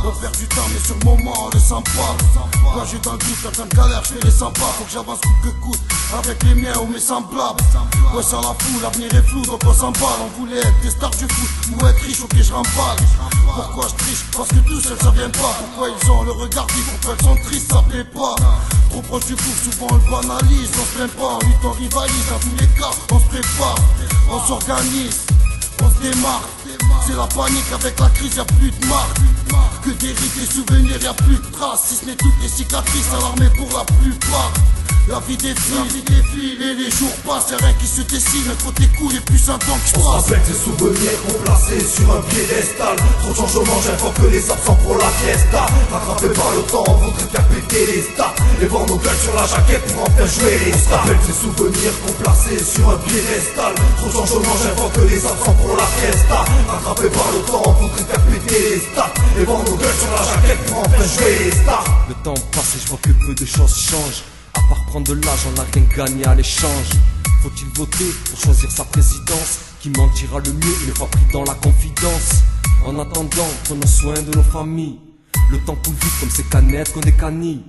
On perd du temps mais sur le moment on le sent pas. Quand j'ai dans le doute, quand on galère, je fais les 100 pas. Faut que j'avance coûte que coûte, avec les miens ou mes semblables. Ouais, sans la foule, l'avenir est flou, donc on s'emballe. On voulait être des stars du foot, ou être riche, ok je remballe. Pourquoi je triche? Parce que tout seul ça vient pas. Pourquoi ils ont le regard vif, pourquoi ils sont tristes, ça plaît pas. Trop proche du coup, souvent on le banalise. On se plaint pas, en lutte on rivalise. Dans tous les cas, on se prépare, on s'organise, on se démarque. C'est la panique, avec la crise y'a plus de marque. Que des rides, des souvenirs, y'a plus de traces. Si ce n'est toutes les cicatrices à l'armée pour la plupart. La vie défile et les jours passent, y'a rien qui se dessine. Faut tes couilles et plus un temps que je On se passe. rappelle des souvenirs qu'on plaçait sur un piédestal. Trop de changements, j'invoque les absents pour la fiesta. Rattrapé par le temps, on voudrait faire péter les stats et voir nos gueules sur la jaquette pour enfin jouer les stars. On se rappelle des souvenirs qu'on plaçait sur un piédestal. Trop de changements, j'invoque les absents pour la fiesta. Rattrapé par le temps, on voudrait faire péter les stats et voir nos gueules sur la jaquette pour enfin jouer les stars. Le temps passe et je vois que peu de choses changent. À part prendre de l'âge, on n'a rien gagné à l'échange. Faut-il voter pour choisir sa présidence? Qui mentira le mieux une fois pris dans la confidence? En attendant, prenons soin de nos familles. Le temps coule vite comme ces canettes qu'on décanille.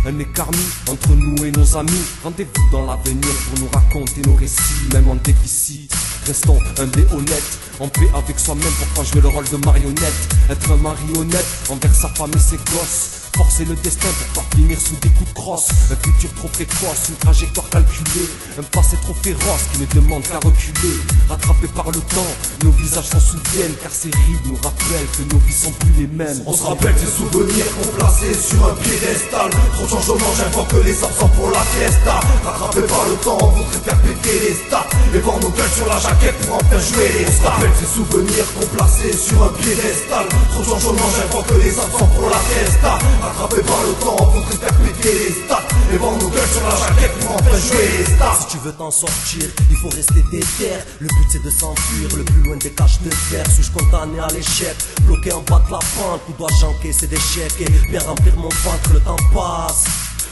Un écart mis entre nous et nos amis. Rendez-vous dans l'avenir pour nous raconter nos récits, même en déficit. Restons humbles et honnêtes, en paix avec soi-même pour pas jouer le rôle de marionnette. Être un marionnette envers sa femme et ses gosses. Forcer le destin pour pas finir sous des coups de crosse. Un futur trop précoce, une trajectoire calculée. Un passé trop féroce qui ne demande qu'à reculer. Rattrapés par le temps, nos visages s'en souviennent. Car ces rides nous rappellent que nos vies sont plus les mêmes. On se rappelle des souvenirs qu'on plaçait sur un piédestal. Trop de changements, j'invoque les absents pour la fiesta. Rattrapé par le temps, on voudrait faire péter les stats et voir nos gueules sur la jaquette pour enfin jouer les stars. On se rappelle des souvenirs qu'on plaçait sur un piédestal. Trop de changements, j'invoque les absents pour la fiesta. Rattrapé par le temps, on voudrait faire péter les stats et voir nos gueules sur la jaquette pour enfin jouer les stars. Si tu veux t'en sortir, il faut rester déter. Le but c'est de s'enfuir le plus loin des caches de terre. Suis-je condamné à l'échec, bloqué en bas de la pente? Où dois-je encaisser des chèques et bien remplir mon ventre? Le temps passe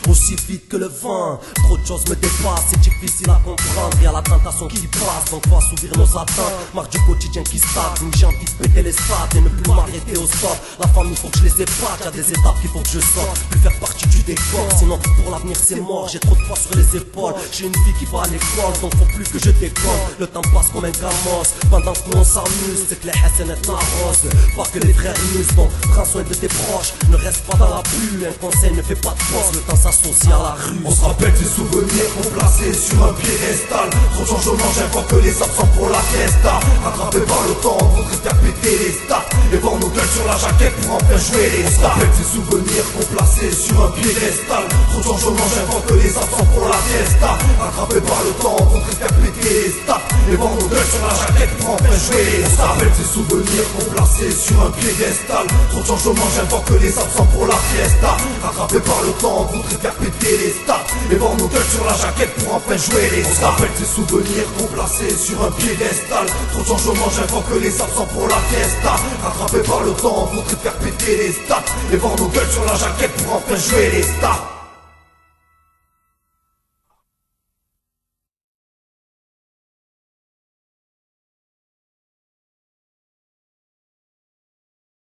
aussi vite que le vent, trop de choses me dépassent, c'est difficile à comprendre. Y'a la tentation qui passe, donc faut assouvir nos attentes. Marre du quotidien qui stagne, j'ai envie de péter les stades et ne plus m'arrêter au stop. La famille faut que je les épate, y'a des étapes qu'il faut que je sorte. Plus faire partie du décor, sinon pour l'avenir c'est mort. J'ai trop de poids sur les épaules, j'ai une fille qui va à l'école, donc faut plus que je décolle. Le temps passe comme un gamos, pendant que nous on s'amuse, c'est que les SNF n'arrosent pas que les frères musent. Donc prends soin de tes proches, ne reste pas dans la pluie. Un conseil ne fait pas de force, le temps s'associe à la rue. On se rappelle des souvenirs qu'on plaçait sur un piédestal. Trop de changements, j'invoque les absents pour la fiesta. Rattrapé par le temps, on voudrait faire péter les stats et voir nos gueules sur la jaquette pour enfin jouer les stars. On se rappelle des souvenirs qu'on plaçait sur un piédestal. Trop de changements, j'invoque les absents pour la fiesta. Rattrapé par le temps, on voudrait faire péter les stats et voir nos gueules sur la jaquette pour enfin jouer les stars. On se rappelle des souvenirs qu'on plaçait sur un piédestal. Trop de changements, j'invoque les absents pour la fiesta. Rattrapé par le temps, on voudrait faire péter les stats et voir nos gueules sur la jaquette pour enfin jouer les stars. On se rappelle des souvenirs qu'on plaçait sur un piédestal. Trop de changements, j'invoque les absents pour la fiesta. Rattrapé par le temps, on voudrait faire péter les stats et voir nos gueules sur la jaquette pour enfin jouer les stars.